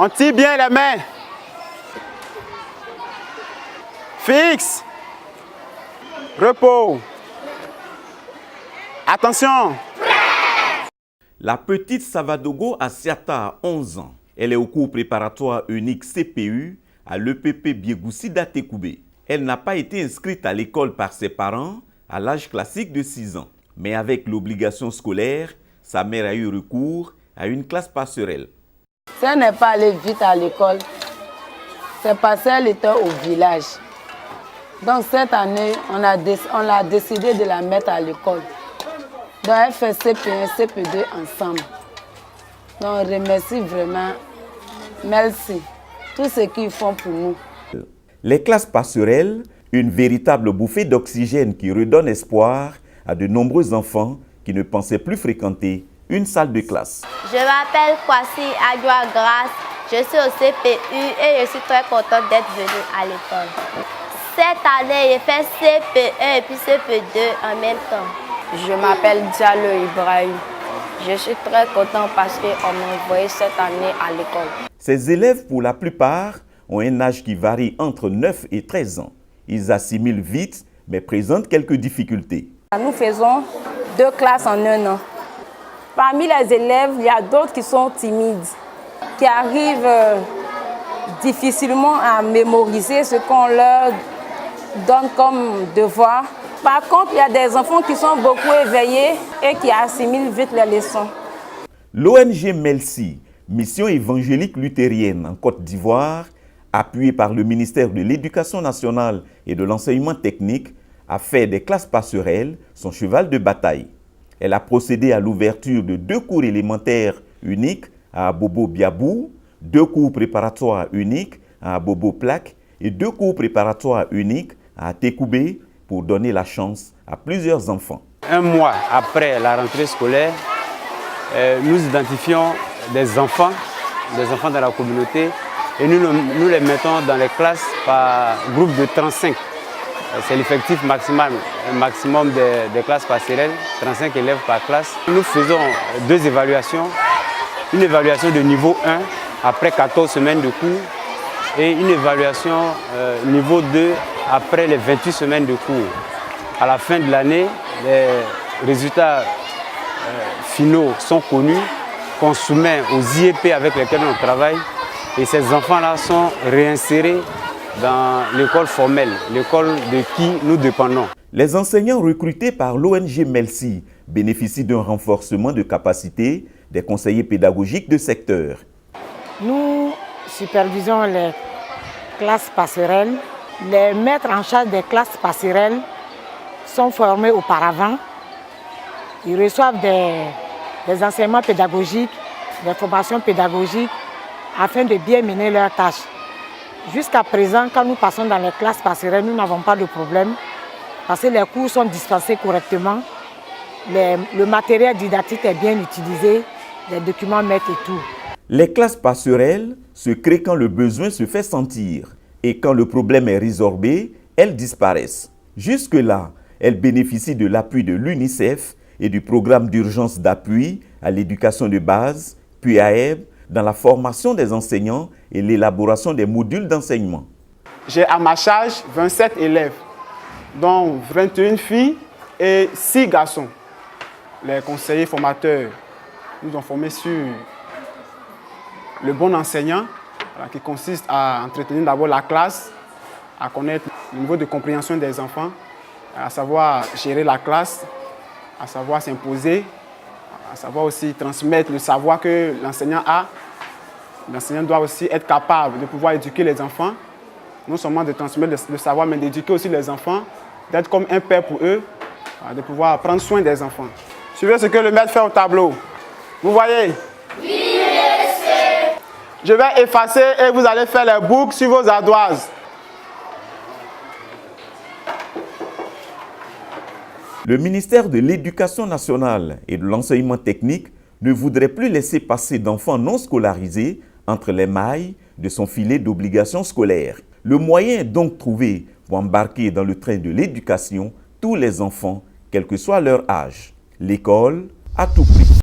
On tire bien les mains. Fixe. Repos. Attention. La petite Savadogo Asiata a 11 ans. Elle est au cours préparatoire unique CPU à l'EPP Biégoussi Tekoubé. Elle n'a pas été inscrite à l'école par ses parents à l'âge classique de 6 ans. Mais avec l'obligation scolaire, sa mère a eu recours à une classe passerelle. Si elle n'est pas allée vite à l'école, c'est parce qu'elle était au village. Donc cette année, on a décidé de la mettre à l'école. Donc elle fait CP1, CP2 ensemble. Donc on remercie vraiment, merci, tout ce qu'ils font pour nous. Les classes passerelles, une véritable bouffée d'oxygène qui redonne espoir à de nombreux enfants qui ne pensaient plus fréquenter une salle de classe. Je m'appelle Kwasi Adjoa Grace, je suis au CPU et je suis très contente d'être venue à l'école. Cette année, j'ai fait CP1 et puis CP2 en même temps. Je m'appelle Diallo Ibrahim. Je suis très content parce qu'on m'a envoyé cette année à l'école. Ces élèves, pour la plupart, ont un âge qui varie entre 9 et 13 ans. Ils assimilent vite, mais présentent quelques difficultés. Nous faisons 2 classes en 1 an. Parmi les élèves, il y a d'autres qui sont timides, qui arrivent difficilement à mémoriser ce qu'on leur donne comme devoir. Par contre, il y a des enfants qui sont beaucoup éveillés et qui assimilent vite les leçons. L'ONG Melsi, mission évangélique luthérienne en Côte d'Ivoire, appuyée par le ministère de l'Éducation nationale et de l'enseignement technique, a fait des classes passerelles son cheval de bataille. Elle a procédé à l'ouverture de 2 cours élémentaires uniques à Abobo Biabou, 2 cours préparatoires uniques à Abobo Plaque et 2 cours préparatoires uniques à Tekoubé pour donner la chance à plusieurs enfants. Un mois après la rentrée scolaire, nous identifions des enfants dans la communauté et nous les mettons dans les classes par groupe de 35. C'est l'effectif maximum des classes passerelles, 35 élèves par classe. Nous faisons 2 évaluations, une évaluation de niveau 1 après 14 semaines de cours et une évaluation niveau 2 après les 28 semaines de cours. À la fin de l'année, les résultats finaux sont connus, qu'on soumet aux IEP avec lesquels on travaille et ces enfants-là sont réinsérés dans l'école formelle, l'école de qui nous dépendons. Les enseignants recrutés par l'ONG Melsi bénéficient d'un renforcement de capacité des conseillers pédagogiques de secteur. Nous supervisons les classes passerelles. Les maîtres en charge des classes passerelles sont formés auparavant. Ils reçoivent des enseignements pédagogiques, des formations pédagogiques afin de bien mener leurs tâches. Jusqu'à présent, quand nous passons dans les classes passerelles, nous n'avons pas de problème parce que les cours sont dispensés correctement, le matériel didactique est bien utilisé, les documents maîtres et tout. Les classes passerelles se créent quand le besoin se fait sentir et quand le problème est résorbé, elles disparaissent. Jusque-là, elles bénéficient de l'appui de l'UNICEF et du programme d'urgence d'appui à l'éducation de base, puis AEB, dans la formation des enseignants et l'élaboration des modules d'enseignement. J'ai à ma charge 27 élèves, dont 21 filles et 6 garçons. Les conseillers formateurs nous ont formés sur le bon enseignant, qui consiste à entretenir d'abord la classe, à connaître le niveau de compréhension des enfants, à savoir gérer la classe, à savoir s'imposer, à savoir aussi transmettre le savoir que l'enseignant a. L'enseignant doit aussi être capable de pouvoir éduquer les enfants, non seulement de transmettre le savoir, mais d'éduquer aussi les enfants, d'être comme un père pour eux, de pouvoir prendre soin des enfants. Suivez ce que le maître fait au tableau. Vous voyez? Oui, monsieur. Je vais effacer et vous allez faire les boucles sur vos ardoises. Le ministère de l'Éducation nationale et de l'enseignement technique ne voudrait plus laisser passer d'enfants non scolarisés entre les mailles de son filet d'obligation scolaire. Le moyen est donc trouvé pour embarquer dans le train de l'éducation tous les enfants, quel que soit leur âge. L'école à tout prix.